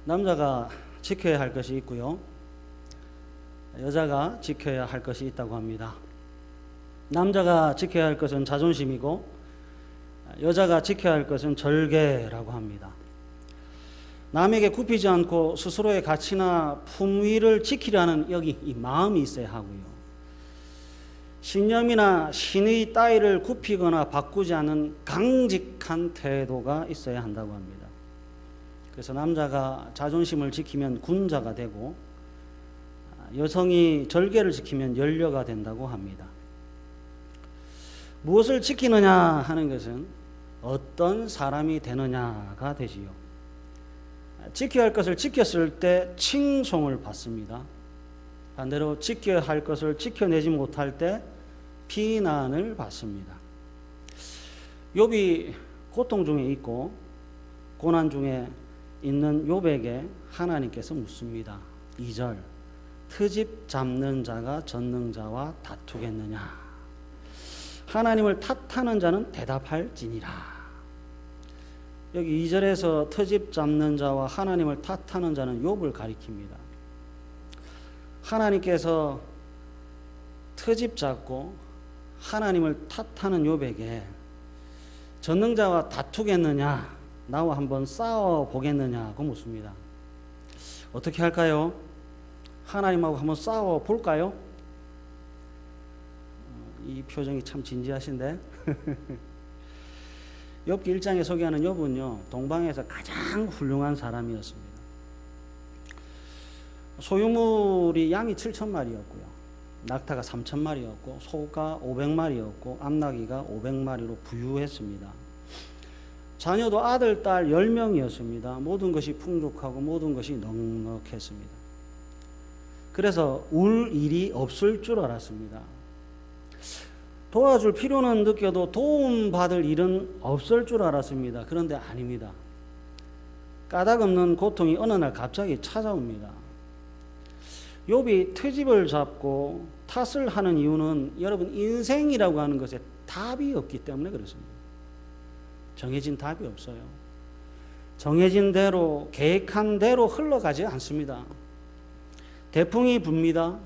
남자가 지켜야 할 것이 있고요. 여자가 지켜야 할 것이 있다고 합니다. 남자가 지켜야 할 것은 자존심이고 여자가 지켜야 할 것은 절개라고 합니다. 남에게 굽히지 않고 스스로의 가치나 품위를 지키려는 여기 이 마음이 있어야 하고요. 신념이나 신의 따위를 굽히거나 바꾸지 않는 강직한 태도가 있어야 한다고 합니다. 그래서 남자가 자존심을 지키면 군자가 되고 여성이 절개를 지키면 연료가 된다고 합니다. 무엇을 지키느냐 하는 것은 어떤 사람이 되느냐가 되지요. 지켜야 할 것을 지켰을 때 칭송을 받습니다. 반대로 지켜야 할 것을 지켜내지 못할 때 비난을 받습니다. 욥이 고통 중에 있고 고난 중에 있는 욥에게 하나님께서 묻습니다. 2절 트집 잡는 자가 전능자와 다투겠느냐. 하나님을 탓하는 자는 대답할지니라. 여기 2절에서 트집 잡는 자와 하나님을 탓하는 자는 욥을 가리킵니다. 하나님께서 트집 잡고 하나님을 탓하는 욥에게 전능자와 다투겠느냐, 나와 한번 싸워 보겠느냐고 묻습니다. 어떻게 할까요? 하나님하고 한번 싸워 볼까요? 이 표정이 참 진지하신데 욥기 1장에 소개하는 욥은요, 동방에서 가장 훌륭한 사람이었습니다. 소유물이 양이 7,000마리였고요. 낙타가 3,000마리였고 소가 500마리였고 암나귀가 500마리로 부유했습니다. 자녀도 아들, 딸 10명이었습니다. 모든 것이 풍족하고 모든 것이 넉넉했습니다. 그래서 울 일이 없을 줄 알았습니다. 도와줄 필요는 느껴도 도움받을 일은 없을 줄 알았습니다. 그런데 아닙니다. 까닭없는 고통이 어느 날 갑자기 찾아옵니다. 욥이 트집을 잡고 탓을 하는 이유는 여러분 인생이라고 하는 것에 답이 없기 때문에 그렇습니다. 정해진 답이 없어요. 정해진 대로 계획한 대로 흘러가지 않습니다. 대풍이 붑니다.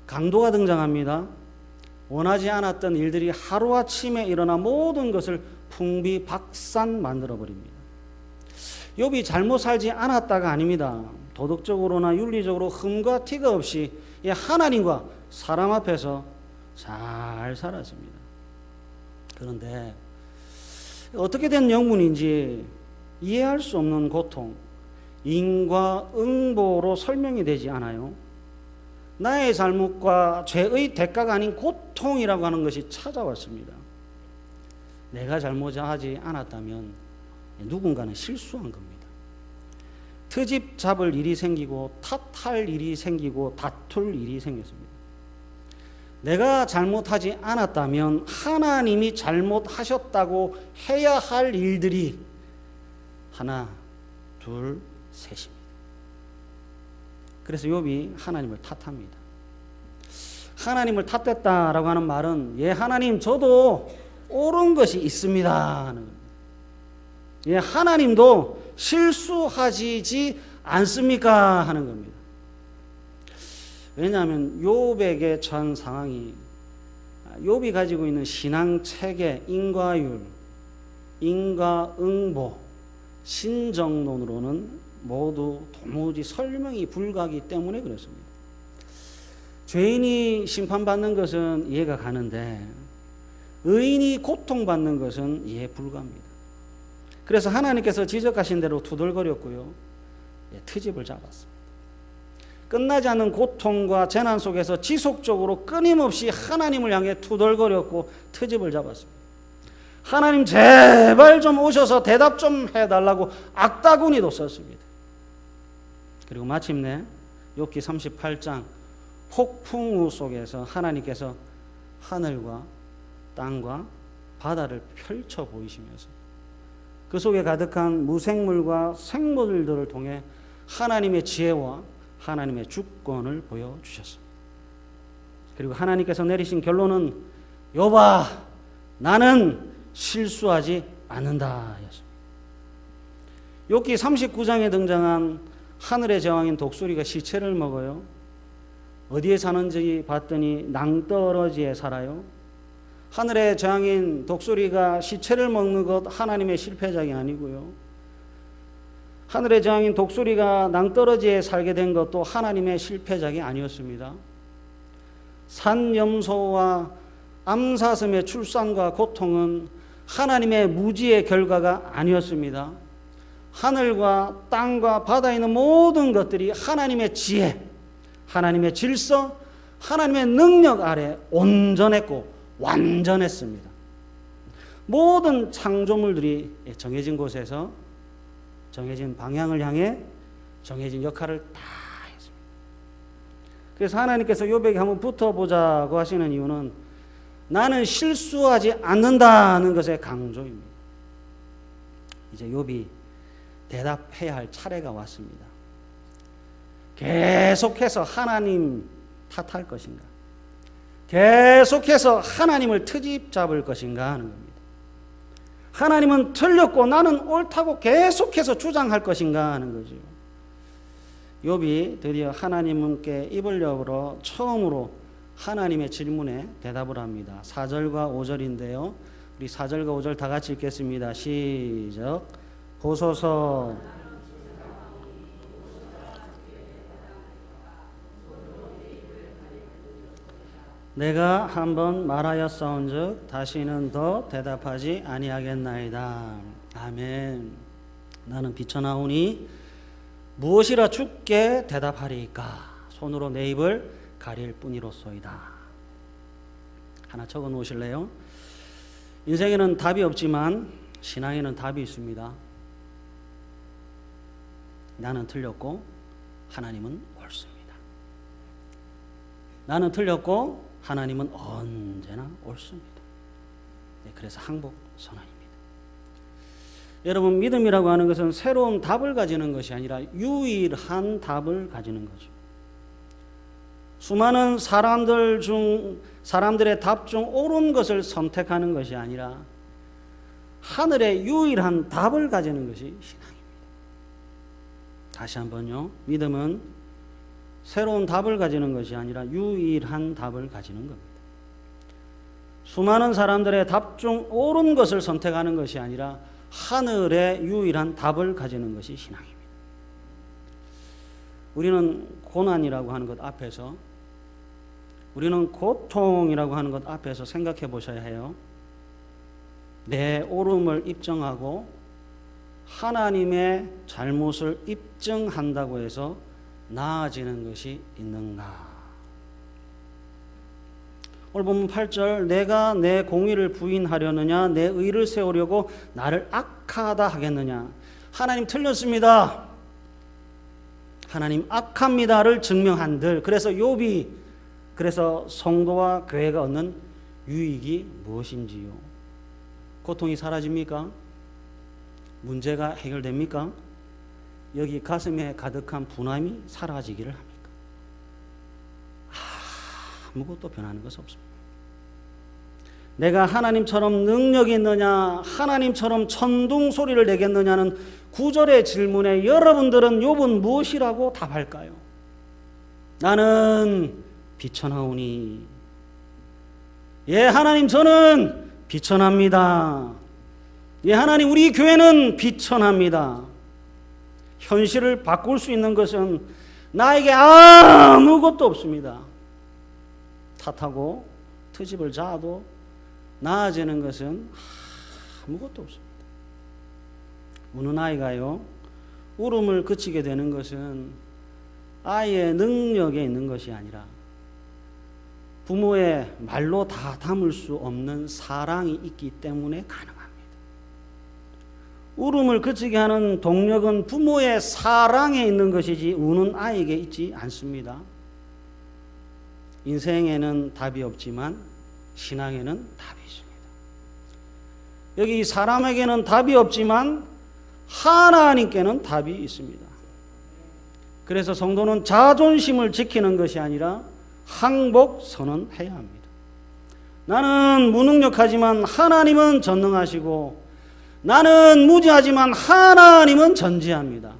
강도가 등장합니다. 원하지 않았던 일들이 하루아침에 일어나 모든 것을 풍비박산 만들어버립니다. 욥이 잘못 살지 않았다가 아닙니다. 도덕적으로나 윤리적으로 흠과 티가 없이 하나님과 사람 앞에서 잘 살았습니다. 그런데 어떻게 된 영문인지 이해할 수 없는 고통, 인과응보로 설명이 되지 않아요. 나의 잘못과 죄의 대가가 아닌 고통이라고 하는 것이 찾아왔습니다. 내가 잘못하지 않았다면 누군가는 실수한 겁니다. 트집 잡을 일이 생기고 탓할 일이 생기고 다툴 일이 생겼습니다. 내가 잘못하지 않았다면 하나님이 잘못하셨다고 해야 할 일들이 하나, 둘, 셋입니다. 그래서 욥이 하나님을 탓합니다. 하나님을 탓했다라고 하는 말은 하나님 저도 옳은 것이 있습니다 하는 겁니다. 하나님도 실수하시지 않습니까 하는 겁니다. 왜냐하면 욥에게 처한 상황이 욥이 가지고 있는 신앙 체계, 인과율, 인과응보, 신정론으로는 모두 도무지 설명이 불가하기 때문에 그렇습니다. 죄인이 심판받는 것은 이해가 가는데 의인이 고통받는 것은 이해 불가합니다. 그래서 하나님께서 지적하신 대로 투덜거렸고요. 트집을 잡았습니다. 끝나지 않는 고통과 재난 속에서 지속적으로 끊임없이 하나님을 향해 투덜거렸고 트집을 잡았습니다. 하나님 제발 좀 오셔서 대답 좀 해달라고 악다구니도 썼습니다. 그리고 마침내 욥기 38장 폭풍우 속에서 하나님께서 하늘과 땅과 바다를 펼쳐 보이시면서 그 속에 가득한 무생물과 생물들을 통해 하나님의 지혜와 하나님의 주권을 보여주셨습니다. 그리고 하나님께서 내리신 결론은 욥아 나는 실수하지 않는다 였습니다. 욥기 39장에 등장한 하늘의 제왕인 독수리가 시체를 먹어요. 어디에 사는지 봤더니 낭떠러지에 살아요. 하늘의 제왕인 독수리가 시체를 먹는 것 하나님의 실패작이 아니고요. 하늘의 제왕인 독수리가 낭떠러지에 살게 된 것도 하나님의 실패작이 아니었습니다. 산염소와 암사슴의 출산과 고통은 하나님의 무지의 결과가 아니었습니다. 하늘과 땅과 바다에 있는 모든 것들이 하나님의 지혜, 하나님의 질서, 하나님의 능력 아래 온전했고 완전했습니다. 모든 창조물들이 정해진 곳에서 정해진 방향을 향해 정해진 역할을 다 했습니다. 그래서 하나님께서 욥에게 한번 붙어보자고 하시는 이유는 나는 실수하지 않는다는 것의 강조입니다. 이제 욥이 대답해야 할 차례가 왔습니다. 계속해서 하나님 탓할 것인가? 계속해서 하나님을 트집 잡을 것인가 하는 겁니다. 하나님은 틀렸고 나는 옳다고 계속해서 주장할 것인가 하는 거죠. 욥이 드디어 하나님께 입을 열어 처음으로 하나님의 질문에 대답을 합니다. 4절과 5절인데요. 우리 4절과 5절 다 같이 읽겠습니다. 시작. 보소서 내가 한번 말하였사온즉 다시는 더 대답하지 아니하겠나이다. 아멘. 나는 비천하오니 무엇이라 주께 대답하리이까? 손으로 내 입을 가릴 뿐이로소이다. 하나 적어 놓으실래요? 인생에는 답이 없지만 신앙에는 답이 있습니다. 나는 틀렸고 하나님은 옳습니다. 나는 틀렸고 하나님은 언제나 옳습니다. 네, 그래서 항복 선언입니다. 여러분, 믿음이라고 하는 것은 새로운 답을 가지는 것이 아니라 유일한 답을 가지는 거죠. 수많은 사람들의 답 중 옳은 것을 선택하는 것이 아니라 하늘의 유일한 답을 가지는 것이 신앙입니다. 다시 한번요. 믿음은 새로운 답을 가지는 것이 아니라 유일한 답을 가지는 겁니다. 수많은 사람들의 답 중 옳은 것을 선택하는 것이 아니라 하늘의 유일한 답을 가지는 것이 신앙입니다. 우리는 고난이라고 하는 것 앞에서, 우리는 고통이라고 하는 것 앞에서 생각해 보셔야 해요. 내 옳음을 입증하고 하나님의 잘못을 입증한다고 해서 나아지는 것이 있는가? 오늘 본문 8절, 내가 내 공의를 부인하려느냐 내 의를 세우려고 나를 악하다 하겠느냐? 하나님 틀렸습니다. 하나님 악합니다를 증명한들. 그래서 욥이, 그래서 성도와 교회가 얻는 유익이 무엇인지요? 고통이 사라집니까? 문제가 해결됩니까? 여기 가슴에 가득한 분함이 사라지기를 합니까? 아무것도 변하는 것은 없습니다. 내가 하나님처럼 능력이 있느냐, 하나님처럼 천둥 소리를 내겠느냐는 9절의 질문에 여러분들은 욥은 무엇이라고 답할까요? 나는 비천하오니. 예, 하나님, 저는 비천합니다. 예, 하나님, 우리 교회는 비천합니다. 현실을 바꿀 수 있는 것은 나에게 아무것도 없습니다. 탓하고 트집을 잡아도 나아지는 것은 아무것도 없습니다. 우는 아이가요, 울음을 그치게 되는 것은 아이의 능력에 있는 것이 아니라 부모의 말로 다 담을 수 없는 사랑이 있기 때문에 가능합니다. 울음을 그치게 하는 동력은 부모의 사랑에 있는 것이지 우는 아이에게 있지 않습니다. 인생에는 답이 없지만 신앙에는 답이 있습니다. 여기 사람에게는 답이 없지만 하나님께는 답이 있습니다. 그래서 성도는 자존심을 지키는 것이 아니라 항복 선언해야 합니다. 나는 무능력하지만 하나님은 전능하시고, 나는 무지하지만 하나님은 전지합니다.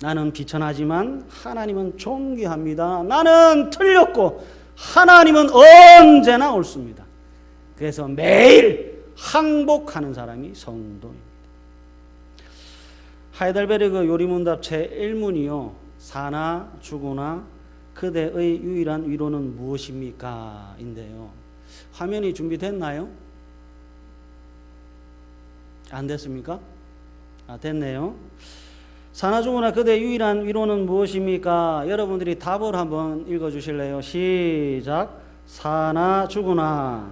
나는 비천하지만 하나님은 존귀합니다. 나는 틀렸고 하나님은 언제나 옳습니다. 그래서 매일 항복하는 사람이 성도입니다. 하이델베르그 요리문답 제1문이요. 사나 죽으나 그대의 유일한 위로는 무엇입니까? 인데요. 화면이 준비됐나요? 안 됐습니까? 됐네요. 사나 죽으나 그대의 유일한 위로는 무엇입니까? 여러분들이 답을 한번 읽어주실래요? 시작. 사나 죽으나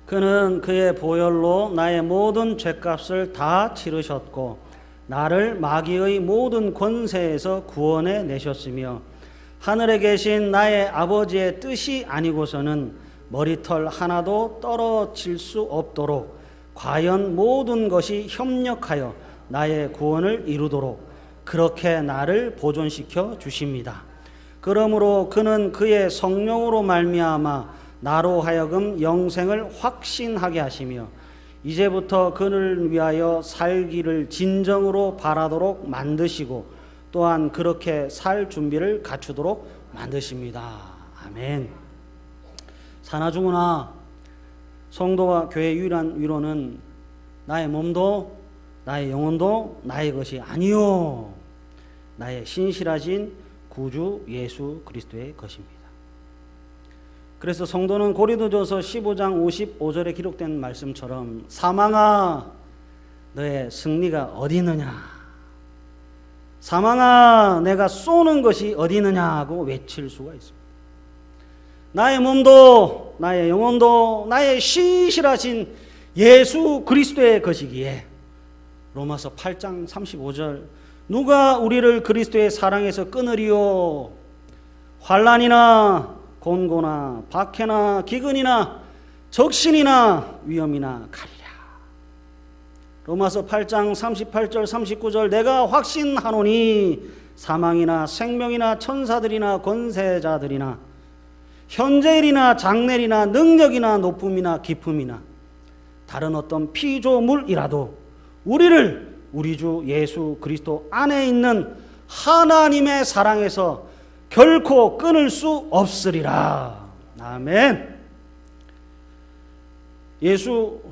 그는 그의 보혈로 나의 모든 죄값을 다 치르셨고 나를 마귀의 모든 권세에서 구원해 내셨으며 하늘에 계신 나의 아버지의 뜻이 아니고서는 머리털 하나도 떨어질 수 없도록 과연 모든 것이 협력하여 나의 구원을 이루도록 그렇게 나를 보존시켜 주십니다. 그러므로 그는 그의 성령으로 말미암아 나로 하여금 영생을 확신하게 하시며 이제부터 그를 위하여 살기를 진정으로 바라도록 만드시고 또한 그렇게 살 준비를 갖추도록 만드십니다. 아멘. 사나 죽으나 성도와 교회의 유일한 위로는 나의 몸도 나의 영혼도 나의 것이 아니요 나의 신실하신 구주 예수 그리스도의 것입니다. 그래서 성도는 고린도전서 15장 55절에 기록된 말씀처럼 사망아 너의 승리가 어디 있느냐, 사망아 내가 쏘는 것이 어디 있느냐 하고 외칠 수가 있습니다. 나의 몸도 나의 영혼도 나의 신실하신 예수 그리스도의 것이기에 로마서 8장 35절 누가 우리를 그리스도의 사랑에서 끊으리요 환난이나 곤고나 박해나 기근이나 적신이나 위험이나 가리라. 로마서 8장 38절 39절 내가 확신하노니 사망이나 생명이나 천사들이나 권세자들이나 현재일이나 장래일이나 능력이나 높음이나 깊음이나 다른 어떤 피조물이라도 우리를 우리 주 예수 그리스도 안에 있는 하나님의 사랑에서 결코 끊을 수 없으리라. 아멘. 예수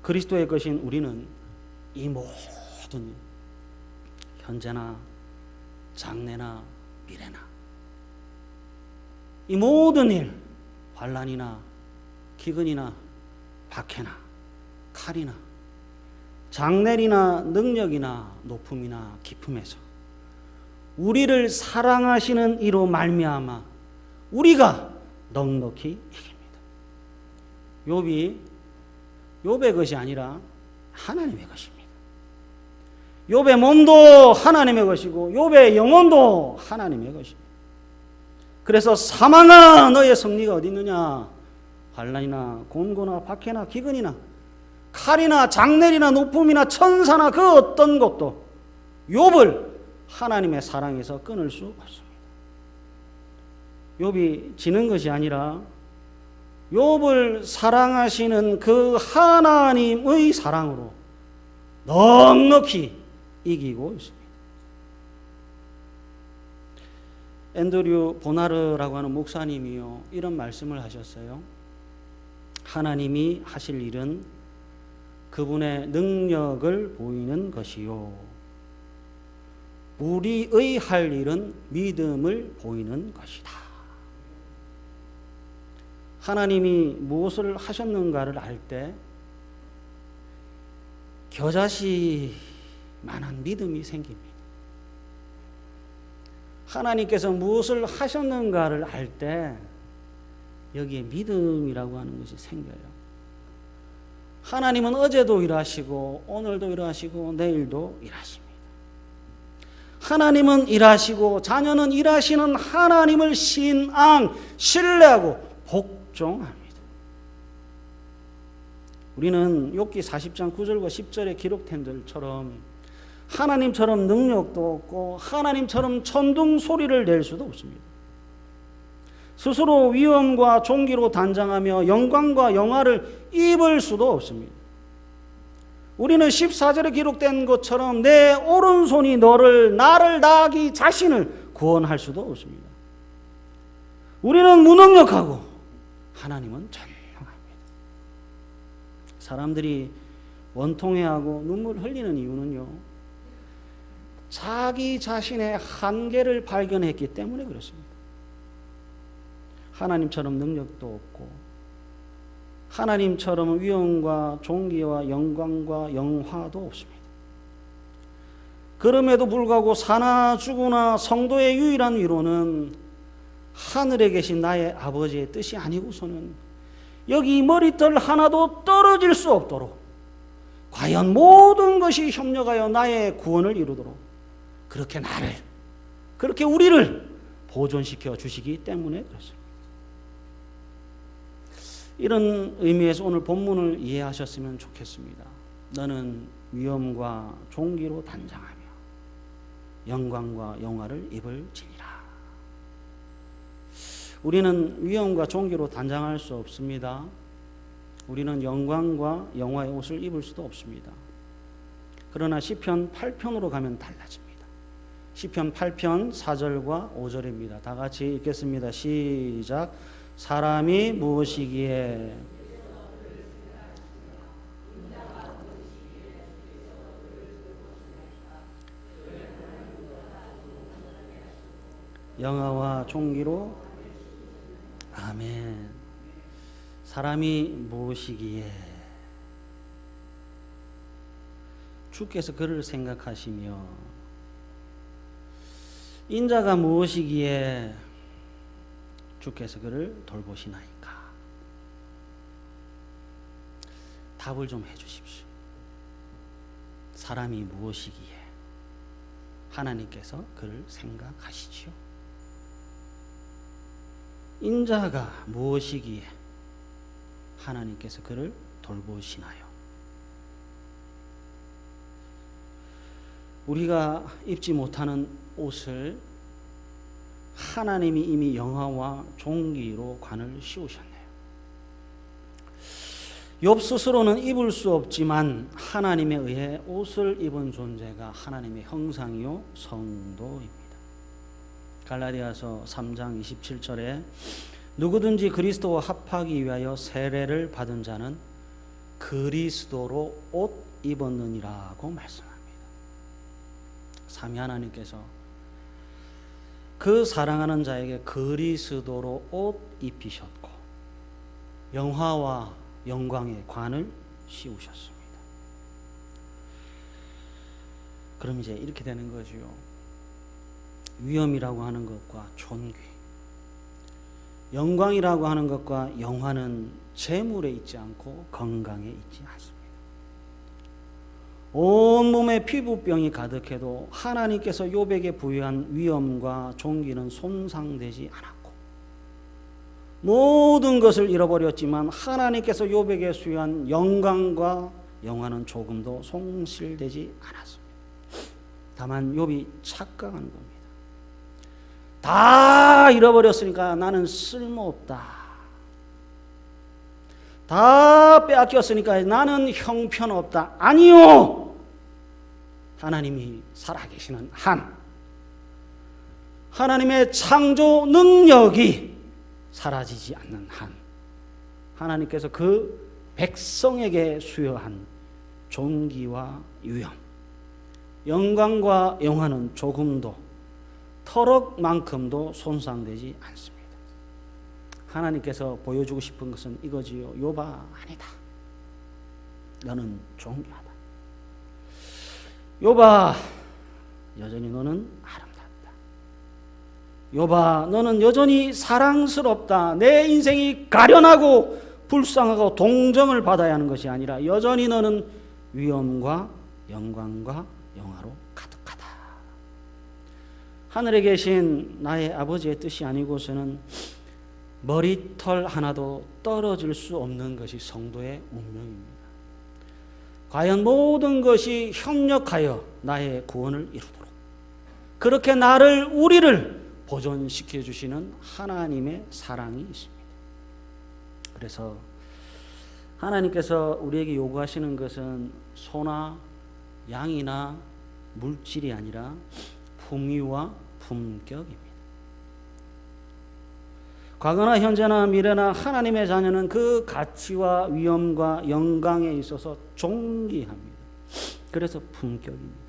그리스도의 것인 우리는 이 모든 현재나 장래나 미래나 이 모든 일, 환난이나 기근이나 박해나 칼이나 장래이나 능력이나 높음이나 깊음에서 우리를 사랑하시는 이로 말미암아 우리가 넉넉히 이깁니다. 욥의 것이 아니라 하나님의 것입니다. 욥의 몸도 하나님의 것이고 욥의 영혼도 하나님의 것입니다. 그래서 사망아 너의 승리가 어디 있느냐, 환난이나 곤고나 박해나 기근이나 칼이나 장내리나 높음이나 천사나 그 어떤 것도 욥을 하나님의 사랑에서 끊을 수 없습니다. 욥이 지는 것이 아니라 욥을 사랑하시는 그 하나님의 사랑으로 넉넉히 이기고 있습니다. 앤드류 보나르라고 하는 목사님이요 이런 말씀을 하셨어요. 하나님이 하실 일은 그분의 능력을 보이는 것이요 우리의 할 일은 믿음을 보이는 것이다. 하나님이 무엇을 하셨는가를 알 때 겨자씨만한 믿음이 생깁니다. 하나님께서 무엇을 하셨는가를 알 때 여기에 믿음이라고 하는 것이 생겨요. 하나님은 어제도 일하시고 오늘도 일하시고 내일도 일하십니다. 하나님은 일하시고 자녀는 일하시는 하나님을 신뢰하고 복종합니다. 우리는 욥기 40장 9절과 10절에 기록된 들처럼 하나님처럼 능력도 없고 하나님처럼 천둥 소리를 낼 수도 없습니다. 스스로 위엄과 존귀로 단장하며 영광과 영화를 입을 수도 없습니다. 우리는 14절에 기록된 것처럼 내 오른손이 나를 나기 자신을 구원할 수도 없습니다. 우리는 무능력하고 하나님은 전능합니다. 사람들이 원통해하고 눈물 흘리는 이유는요, 자기 자신의 한계를 발견했기 때문에 그렇습니다. 하나님처럼 능력도 없고 하나님처럼 위엄과 존귀와 영광과 영화도 없습니다. 그럼에도 불구하고 사나 죽으나 성도의 유일한 위로는 하늘에 계신 나의 아버지의 뜻이 아니고서는 여기 머리털 하나도 떨어질 수 없도록 과연 모든 것이 협력하여 나의 구원을 이루도록 그렇게 우리를 보존시켜 주시기 때문에 그렇습니다. 이런 의미에서 오늘 본문을 이해하셨으면 좋겠습니다. 너는 위엄과 존귀로 단장하며 영광과 영화를 입을지니라. 우리는 위엄과 존귀로 단장할 수 없습니다. 우리는 영광과 영화의 옷을 입을 수도 없습니다. 그러나 시편 8편으로 가면 달라집니다. 시편 8편 4절과 5절입니다. 다 같이 읽겠습니다. 시작. 사람이 무엇이기에 영화와 존귀로 아멘. 사람이 무엇이기에 주께서 그를 생각하시며 인자가 무엇이기에 주께서 그를 돌보시나이까. 답을 좀 해주십시오. 사람이 무엇이기에 하나님께서 그를 생각하시지요? 인자가 무엇이기에 하나님께서 그를 돌보시나요? 우리가 입지 못하는 옷을 하나님이 이미 영화와 존귀로 관을 씌우셨네요. 욥 스스로는 입을 수 없지만 하나님에 의해 옷을 입은 존재가 하나님의 형상이요 성도입니다. 갈라디아서 3장 27절에 누구든지 그리스도와 합하기 위하여 세례를 받은 자는 그리스도로 옷 입었느니라고 말씀합니다. 삼위 하나님께서 그 사랑하는 자에게 그리스도로 옷 입히셨고 영화와 영광의 관을 씌우셨습니다. 그럼 이제 이렇게 되는 거지요. 위엄이라고 하는 것과 존귀, 영광이라고 하는 것과 영화는 재물에 있지 않고 건강에 있지 않습니다. 온몸에 피부병이 가득해도 하나님께서 욥에게 부여한 위엄과 존귀는 손상되지 않았고 모든 것을 잃어버렸지만 하나님께서 욥에게 수여한 영광과 영화는 조금도 손실되지 않았습니다. 다만 욥이 착각한 겁니다. 다 잃어버렸으니까 나는 쓸모없다. 다 빼앗겼으니까 나는 형편없다. 아니요. 하나님이 살아계시는 한, 하나님의 창조 능력이 사라지지 않는 한, 하나님께서 그 백성에게 수여한 존귀와 위엄, 영광과 영화는 조금도 터럭만큼도 손상되지 않습니다. 하나님께서 보여주고 싶은 것은 이거지요. 욥아, 아니다. 너는 존귀하다. 욥아, 여전히 너는 아름답다. 욥아, 너는 여전히 사랑스럽다. 내 인생이 가련하고 불쌍하고 동정을 받아야 하는 것이 아니라 여전히 너는 위엄과 영광과 영화로 가득하다. 하늘에 계신 나의 아버지의 뜻이 아니고서는 머리털 하나도 떨어질 수 없는 것이 성도의 운명입니다. 과연 모든 것이 협력하여 나의 구원을 이루도록 그렇게 우리를 보존시켜 주시는 하나님의 사랑이 있습니다. 그래서 하나님께서 우리에게 요구하시는 것은 소나 양이나 물질이 아니라 품위와 품격입니다. 과거나 현재나 미래나 하나님의 자녀는 그 가치와 위엄과 영광에 있어서 존귀합니다. 그래서 품격입니다.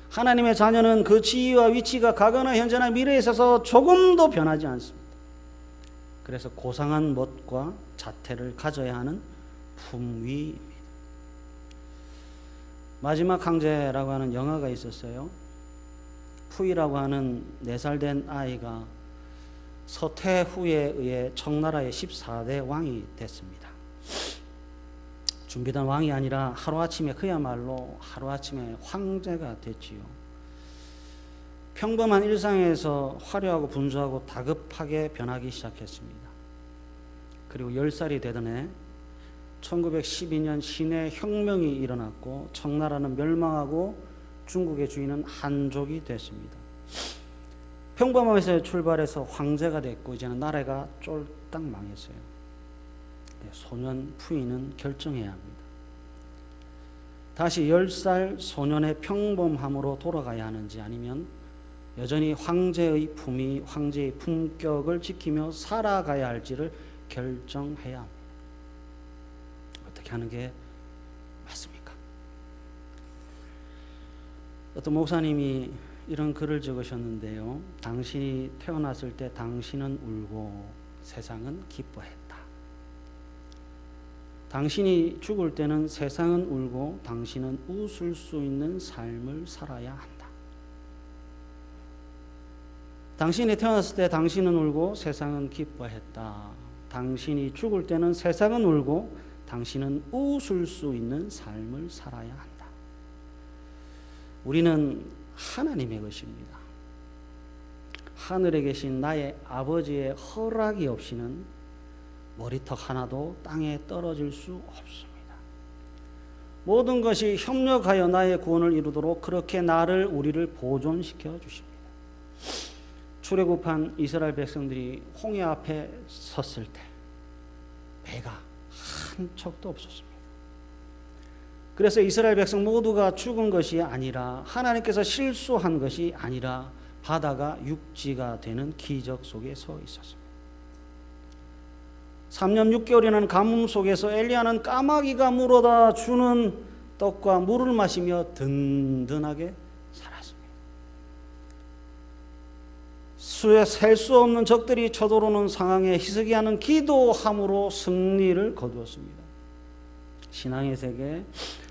하나님의 자녀는 그 지위와 위치가 과거나 현재나 미래에 있어서 조금도 변하지 않습니다. 그래서 고상한 멋과 자태를 가져야 하는 품위입니다. 마지막 황제라고 하는 영화가 있었어요. 푸이라고 하는 4살 된 아이가 서태후에 의해 청나라의 14대 왕이 됐습니다. 준비된 왕이 아니라 하루아침에 그야말로 하루아침에 황제가 됐지요. 평범한 일상에서 화려하고 분주하고 다급하게 변하기 시작했습니다. 그리고 10살이 되던 해 1912년 신해 혁명이 일어났고 청나라는 멸망하고 중국의 주인은 한족이 됐습니다. 평범함에서 출발해서 황제가 됐고 이제는 나라가 쫄딱 망했어요. 소년 푸이는 결정해야 합니다. 다시 10살 소년의 평범함으로 돌아가야 하는지 아니면 여전히 황제의 품위, 황제의 품격을 지키며 살아가야 할지를 결정해야 합니다. 어떻게 하는 게 맞습니까? 어떤 목사님이 이런 글을 적으셨는데요. 당신이 태어났을 때 당신은 울고 세상은 기뻐했다. 당신이 죽을 때는 세상은 울고 당신은 웃을 수 있는 삶을 살아야 한다. 당신이 태어났을 때 당신은 울고 세상은 기뻐했다. 당신이 죽을 때는 세상은 울고 당신은 웃을 수 있는 삶을 살아야 한다. 우리는 하나님의 것입니다. 하늘에 계신 나의 아버지의 허락이 없이는 머리턱 하나도 땅에 떨어질 수 없습니다. 모든 것이 협력하여 나의 구원을 이루도록 그렇게 우리를 보존시켜 주십니다. 출애굽한 이스라엘 백성들이 홍해 앞에 섰을 때 배가 한 척도 없었습니다. 그래서 이스라엘 백성 모두가 죽은 것이 아니라 하나님께서 실수한 것이 아니라 바다가 육지가 되는 기적 속에 서 있었습니다. 3년 6개월이라는 가뭄 속에서 엘리야는 까마귀가 물어다 주는 떡과 물을 마시며 든든하게 살았습니다. 수에 셀 수 없는 적들이 쳐들어오는 상황에 희석이하는 기도함으로 승리를 거두었습니다. 신앙의 세계,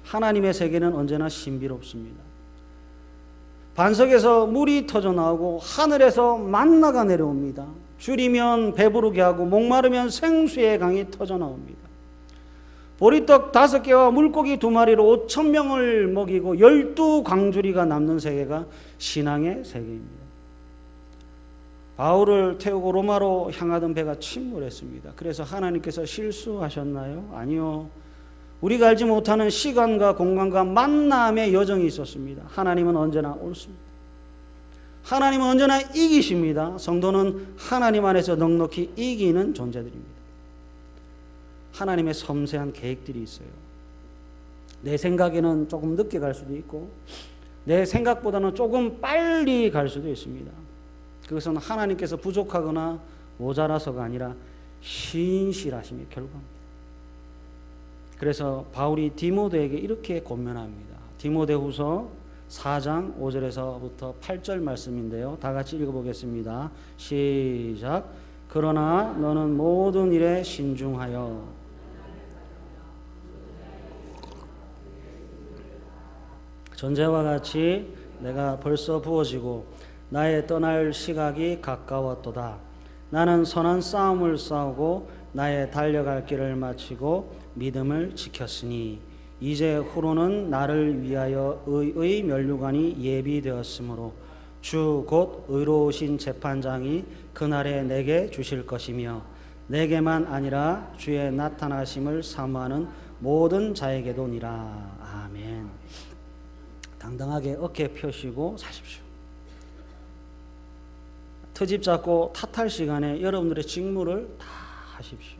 하나님의 세계는 언제나 신비롭습니다. 반석에서 물이 터져 나오고 하늘에서 만나가 내려옵니다. 줄이면 배부르게 하고 목마르면 생수의 강이 터져 나옵니다. 보리떡 5개와 물고기 2마리로 5,000명을 먹이고 12광주리가 남는 세계가 신앙의 세계입니다. 바울을 태우고 로마로 향하던 배가 침몰했습니다. 그래서 하나님께서 실수하셨나요? 아니요. 우리가 알지 못하는 시간과 공간과 만남의 여정이 있었습니다. 하나님은 언제나 옳습니다. 하나님은 언제나 이기십니다. 성도는 하나님 안에서 넉넉히 이기는 존재들입니다. 하나님의 섬세한 계획들이 있어요. 내 생각에는 조금 늦게 갈 수도 있고 내 생각보다는 조금 빨리 갈 수도 있습니다. 그것은 하나님께서 부족하거나 모자라서가 아니라 신실하심의 결과입니다. 그래서 바울이 디모데에게 이렇게 권면합니다. 디모데후서 4장 5절에서부터 8절 말씀인데요. 다 같이 읽어보겠습니다. 시작. 그러나 너는 모든 일에 신중하여 전제와 같이 내가 벌써 부어지고 나의 떠날 시각이 가까웠도다. 나는 선한 싸움을 싸우고 나의 달려갈 길을 마치고 믿음을 지켰으니 이제 후로는 나를 위하여 의의 면류관이 예비되었으므로 주 곧 의로우신 재판장이 그날에 내게 주실 것이며 내게만 아니라 주의 나타나심을 사모하는 모든 자에게도니라. 아멘. 당당하게 어깨 펴시고 사십시오. 트집 잡고 탓할 시간에 여러분들의 직무를 다 하십시오.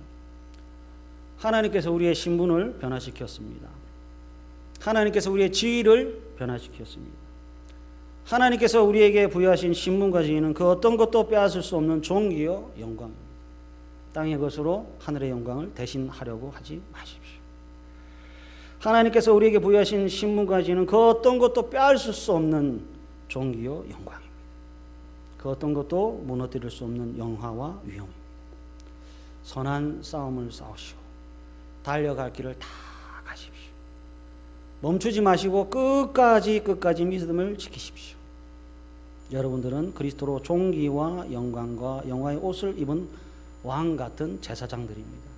하나님께서 우리의 신분을 변화시켰습니다. 하나님께서 우리의 지위를 변화시켰습니다. 하나님께서 우리에게 부여하신 신분과 지위는 그 어떤 것도 빼앗을 수 없는 존귀요 영광입니다. 땅의 것으로 하늘의 영광을 대신하려고 하지 마십시오. 하나님께서 우리에게 부여하신 신분과 지위는 그 어떤 것도 빼앗을 수 없는 존귀요 영광입니다. 그 어떤 것도 무너뜨릴 수 없는 영화와 위엄입니다. 선한 싸움을 싸우시고 달려갈 길을 다 가십시오. 멈추지 마시고 끝까지 믿음을 지키십시오. 여러분들은 그리스도로 존귀와 영광과 영화의 옷을 입은 왕 같은 제사장들입니다.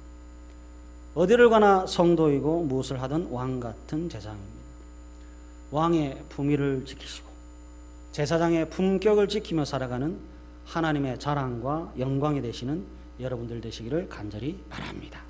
어디를 가나 성도이고 무엇을 하든 왕 같은 제사장입니다. 왕의 품위를 지키시고 제사장의 품격을 지키며 살아가는 하나님의 자랑과 영광이 되시는 여러분들 되시기를 간절히 바랍니다.